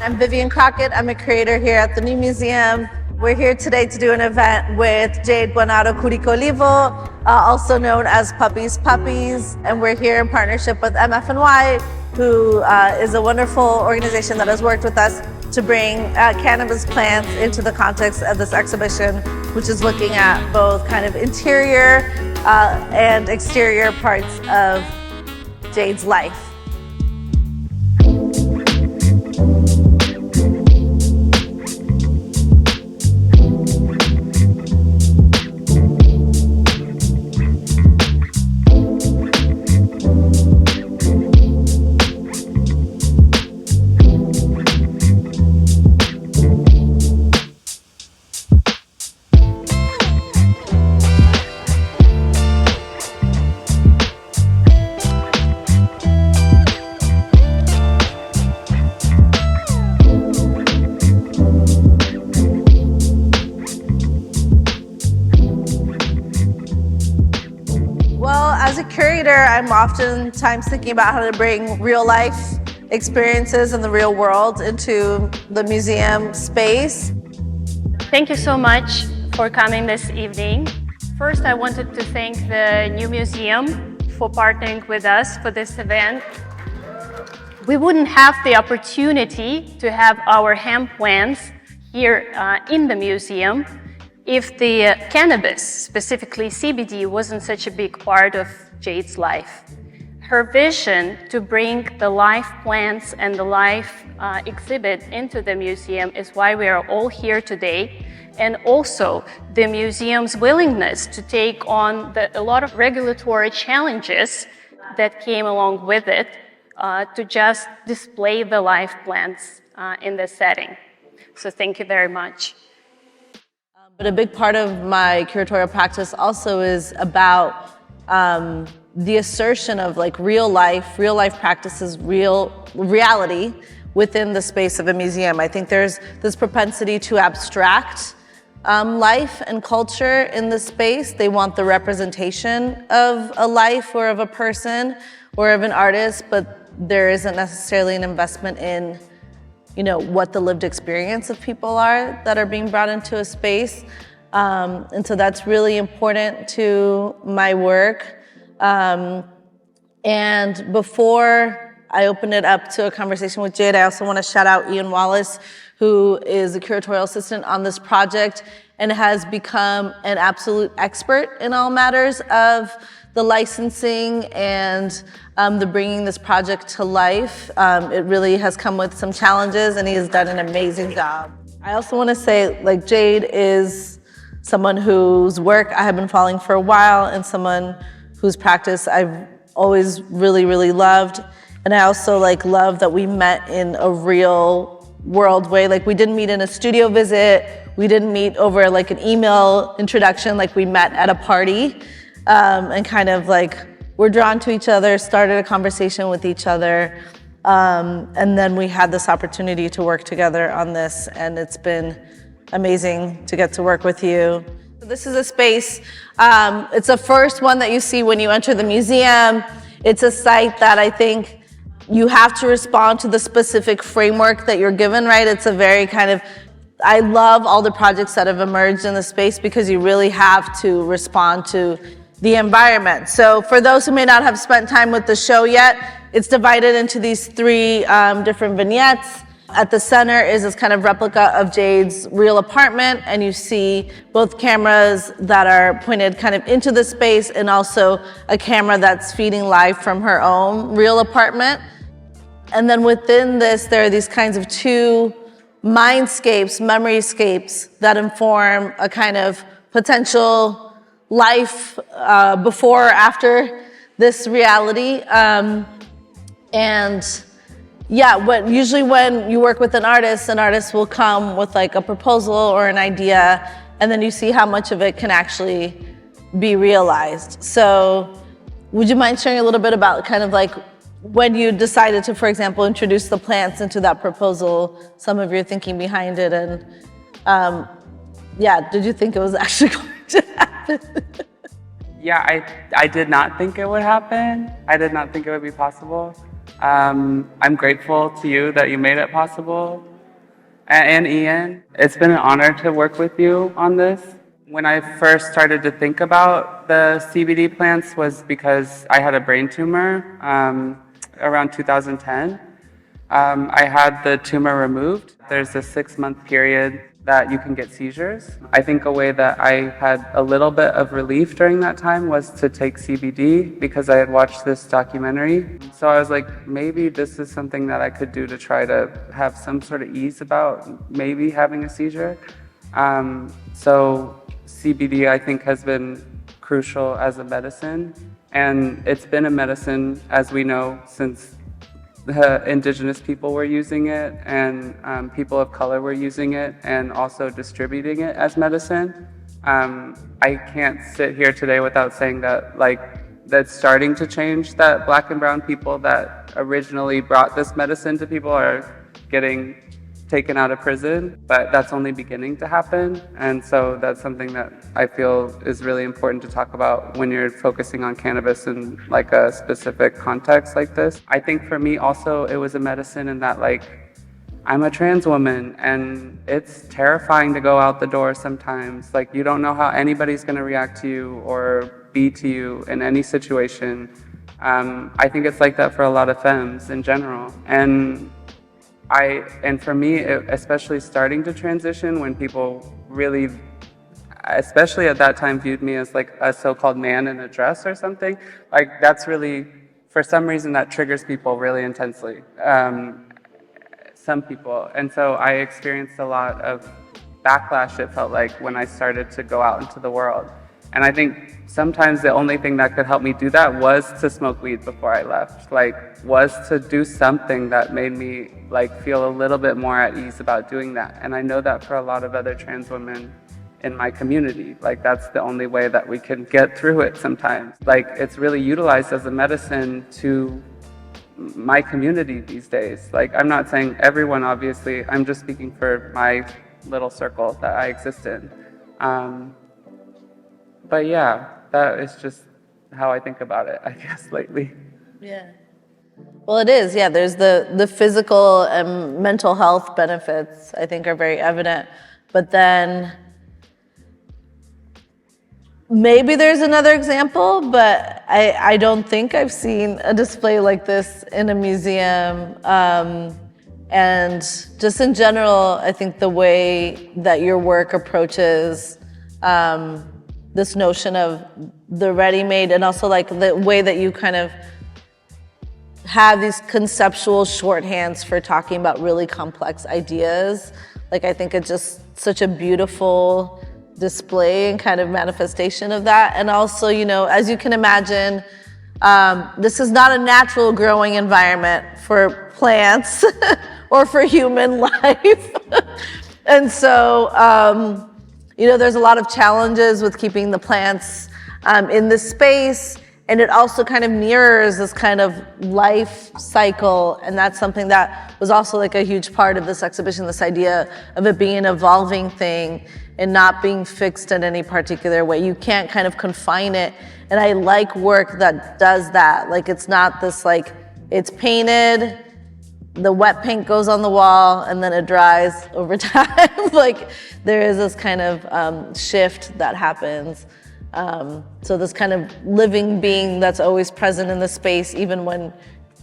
I'm Vivian Crockett. I'm a creator here at the New Museum. We're here today to do an event with Jade, Guanaro, Kuriki-Olivo, also known as Puppies Puppies. And we're here in partnership with MFNY, who is a wonderful organization that has worked with us to bring cannabis plants into the context of this exhibition, which is looking at both kind of interior and exterior parts of Jade's life. As a curator, I'm oftentimes thinking about how to bring real life experiences in the real world into the museum space. Thank you so much for coming this evening. First, I wanted to thank the New Museum for partnering with us for this event. We wouldn't have the opportunity to have our hemp plants here in the museum if the cannabis, specifically CBD, wasn't such a big part of Jade's life. Her vision to bring the live plants and the live exhibit into the museum is why we are all here today, and also the museum's willingness to take on a lot of regulatory challenges that came along with it to just display the live plants in this setting. So thank you very much. But a big part of my curatorial practice also is about the assertion of like real life practices, reality within the space of a museum. I think there's this propensity to abstract life and culture in the space. They want the representation of a life or of a person or of an artist, but there isn't necessarily an investment in what the lived experience of people are that are being brought into a space. And so that's really important to my work. And before I open it up to a conversation with Jade, I also want to shout out Ian Wallace, who is a curatorial assistant on this project and has become an absolute expert in all matters of the licensing and the bringing this project to life. It really has come with some challenges, and he has done an amazing job. I also want to say, like, Jade is someone whose work I have been following for a while, and someone whose practice I've always really, really loved. And I also love that we met in a real world way. Like, we didn't meet in a studio visit. We didn't meet over an email introduction. Like, we met at a party. And kind of we're drawn to each other, started a conversation with each other, and then we had this opportunity to work together on this, and it's been amazing to get to work with you. This is a space, it's the first one that you see when you enter the museum. It's a site that I think you have to respond to the specific framework that you're given, right? It's a very I love all the projects that have emerged in the space because you really have to respond to the environment. So for those who may not have spent time with the show yet, it's divided into these three different vignettes. At the center is this kind of replica of Jade's real apartment, and you see both cameras that are pointed kind of into the space and also a camera that's feeding live from her own real apartment. And then within this, there are these kinds of two mindscapes, memoryscapes that inform a kind of potential life before or after this reality. Usually when you work with an artist will come with a proposal or an idea, and then you see how much of it can actually be realized. So would you mind sharing a little bit about when you decided to, for example, introduce the plants into that proposal, some of your thinking behind it, and did you think it was actually going to happen? Yeah, I did not think it would happen. I did not think it would be possible. I'm grateful to you that you made it possible. And Ian, it's been an honor to work with you on this. When I first started to think about the CBD plants was because I had a brain tumor around 2010. I had the tumor removed. There's a 6-month period that you can get seizures. I think a way that I had a little bit of relief during that time was to take CBD because I had watched this documentary. So I was like, maybe this is something that I could do to try to have some sort of ease about maybe having a seizure. So CBD, I think, has been crucial as a medicine. And it's been a medicine, as we know, since the indigenous people were using it and people of color were using it and also distributing it as medicine. I can't sit here today without saying that that's starting to change, that Black and brown people that originally brought this medicine to people are getting taken out of prison, but that's only beginning to happen. And so that's something that I feel is really important to talk about when you're focusing on cannabis in like a specific context like this. I think for me also, it was a medicine in that I'm a trans woman and it's terrifying to go out the door sometimes. You don't know how anybody's gonna react to you or be to you in any situation. I think it's like that for a lot of femmes in general. And for me, especially starting to transition when people really, especially at that time, viewed me as like a so-called man in a dress or something, that's really, for some reason, that triggers people really intensely. Some people. And so I experienced a lot of backlash, it felt like, when I started to go out into the world. And I think sometimes the only thing that could help me do that was to smoke weed before I left, was to do something that made me feel a little bit more at ease about doing that. And I know that for a lot of other trans women in my community, that's the only way that we can get through it sometimes. It's really utilized as a medicine to my community these days. I'm not saying everyone, obviously, I'm just speaking for my little circle that I exist in. But yeah, that is just how I think about it, I guess, lately. Yeah. Well, it is. Yeah, there's the physical and mental health benefits, I think, are very evident. But then maybe there's another example, but I don't think I've seen a display like this in a museum. And just in general, I think the way that your work approaches this notion of the ready-made, and also the way that you kind of have these conceptual shorthands for talking about really complex ideas. I think it's just such a beautiful display and kind of manifestation of that. And also, as you can imagine, this is not a natural growing environment for plants or for human life. And so, there's a lot of challenges with keeping the plants in this space, and it also kind of mirrors this kind of life cycle, and that's something that was also a huge part of this exhibition, this idea of it being an evolving thing and not being fixed in any particular way. You can't kind of confine it, and I like work that does that. It's not this it's painted, the wet paint goes on the wall and then it dries over time. There is this kind of shift that happens. So this kind of living being that's always present in the space, even when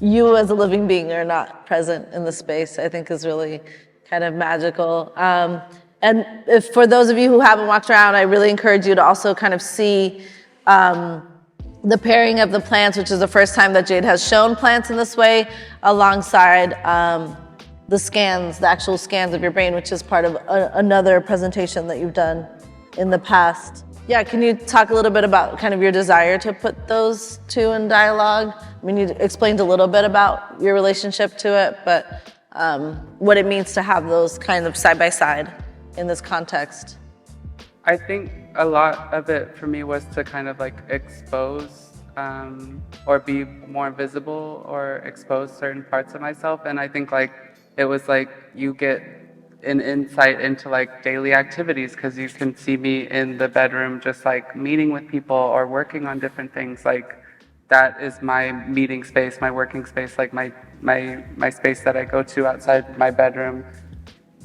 you as a living being are not present in the space, I think is really kind of magical. And if, for those of you who haven't walked around, I really encourage you to also kind of see the pairing of the plants, which is the first time that Jade has shown plants in this way, alongside the scans, the actual scans of your brain, which is part of another presentation that you've done in the past. Yeah, can you talk a little bit about kind of your desire to put those two in dialogue? I mean, you explained a little bit about your relationship to it, but what it means to have those kind of side by side in this context. I think a lot of it for me was to kind of expose or be more visible or expose certain parts of myself. And I think it was you get an insight into daily activities because you can see me in the bedroom just meeting with people or working on different things. That is my meeting space, my working space, my space that I go to outside my bedroom.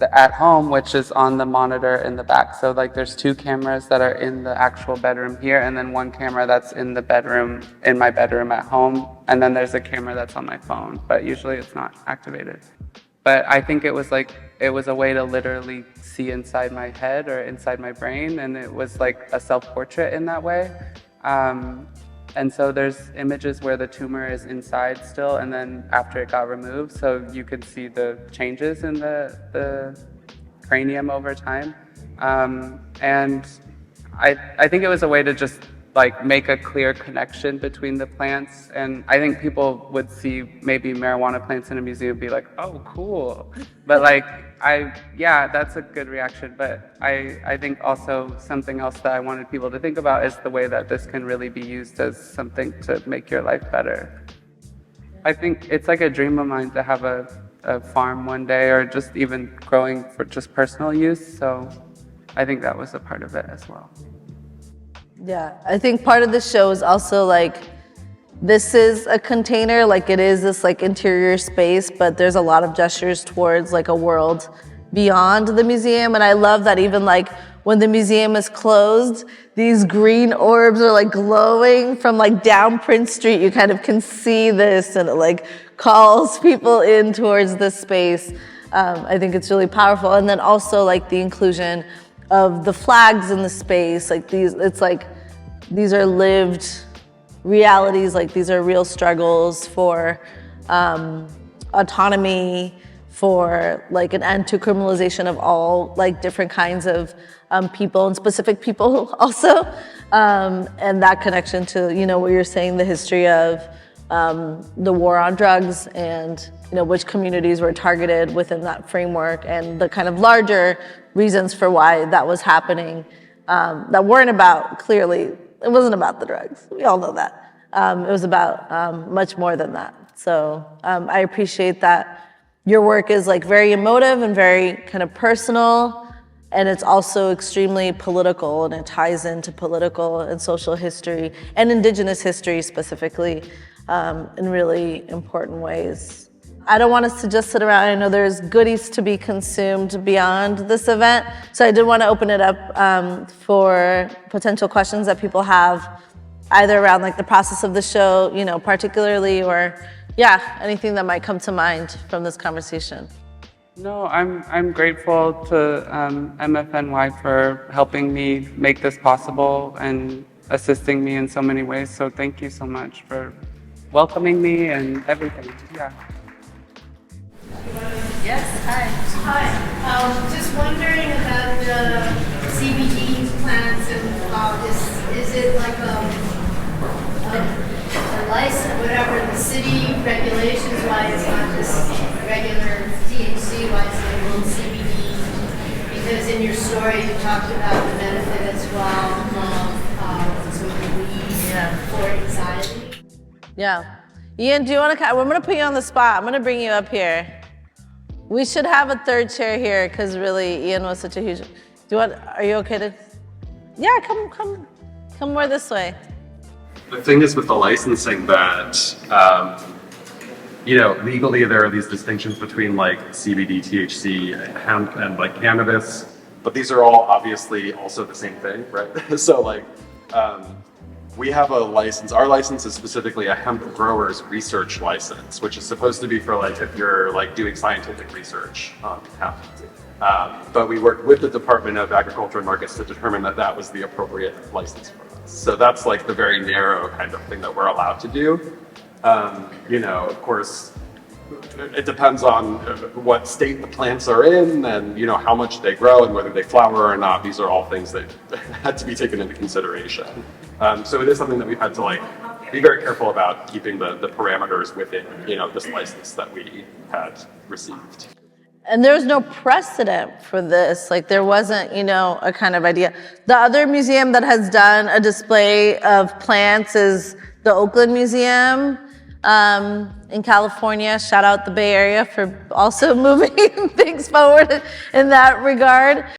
at home, which is on the monitor in the back. So like there's 2 cameras that are in the actual bedroom here, and then 1 camera that's in the bedroom, in my bedroom at home. And then there's a camera that's on my phone, but usually it's not activated. But I think it was a way to literally see inside my head or inside my brain, and it was like a self-portrait in that way. And so there's images where the tumor is inside still, and then after it got removed, so you could see the changes in the cranium over time. And I think it was a way to just like make a clear connection between the plants. And I think people would see maybe marijuana plants in a museum and be like, oh, cool. But like, yeah, that's a good reaction. But I think also something else that I wanted people to think about is the way that this can really be used as something to make your life better. I think it's like a dream of mine to have a farm one day, or just even growing for just personal use. So I think that was a part of it as well. Yeah, I think part of the show is also like, this is a container, like it is this like interior space, but there's a lot of gestures towards like a world beyond the museum. And I love that even like when the museum is closed, these green orbs are like glowing from like down Prince Street. You kind of can see this, and it like calls people in towards this space. I think it's really powerful. And then also like the inclusion of the flags in the space, like it's like these are lived realities, like these are real struggles for autonomy, for like an end to criminalization of all like different kinds of people and specific people also, and that connection to, you know, what you're saying, the history of the war on drugs, and you know which communities were targeted within that framework, and the kind of larger reasons for why that was happening, that weren't about, clearly, it wasn't about the drugs. We all know that. It was about much more than that. So I appreciate that your work is like very emotive and very kind of personal, and it's also extremely political, and it ties into political and social history and indigenous history specifically in really important ways. I don't want us to just sit around. I know there's goodies to be consumed beyond this event. So I did want to open it up for potential questions that people have, either around like the process of the show, you know, particularly, or yeah, anything that might come to mind from this conversation. No, I'm grateful to MFNY for helping me make this possible and assisting me in so many ways. So thank you so much for welcoming me and everything. Yeah. Yes, hi. Hi. Just wondering about the CBD plants, and is it like a license, whatever the city regulations, why it's not just regular THC, why it's labeled CBD? Because in your story you talked about the benefit as well of sort of weed for anxiety. Yeah. Ian, do you want to, I'm going to put you on the spot. I'm going to bring you up here. We should have a third chair here because really Ian was such a huge, are you okay to, yeah, come more this way. The thing is with the licensing that, you know, legally there are these distinctions between like CBD, THC, hemp, and like cannabis, but these are all obviously also the same thing, right? So like, we have a license. Our license is specifically a hemp grower's research license, which is supposed to be for like if you're like doing scientific research on hemp. But we worked with the Department of Agriculture and Markets to determine that that was the appropriate license for us. So that's like the very narrow kind of thing that we're allowed to do. You know, of course, it depends on what state the plants are in, and you know how much they grow and whether they flower or not. These are all things that had to be taken into consideration. So it is something that we've had to like be very careful about keeping the parameters within, you know, this license that we had received. And there's no precedent for this. Like there wasn't, you know, a kind of idea. The other museum that has done a display of plants is the Oakland Museum in California. Shout out the Bay Area for also moving things forward in that regard.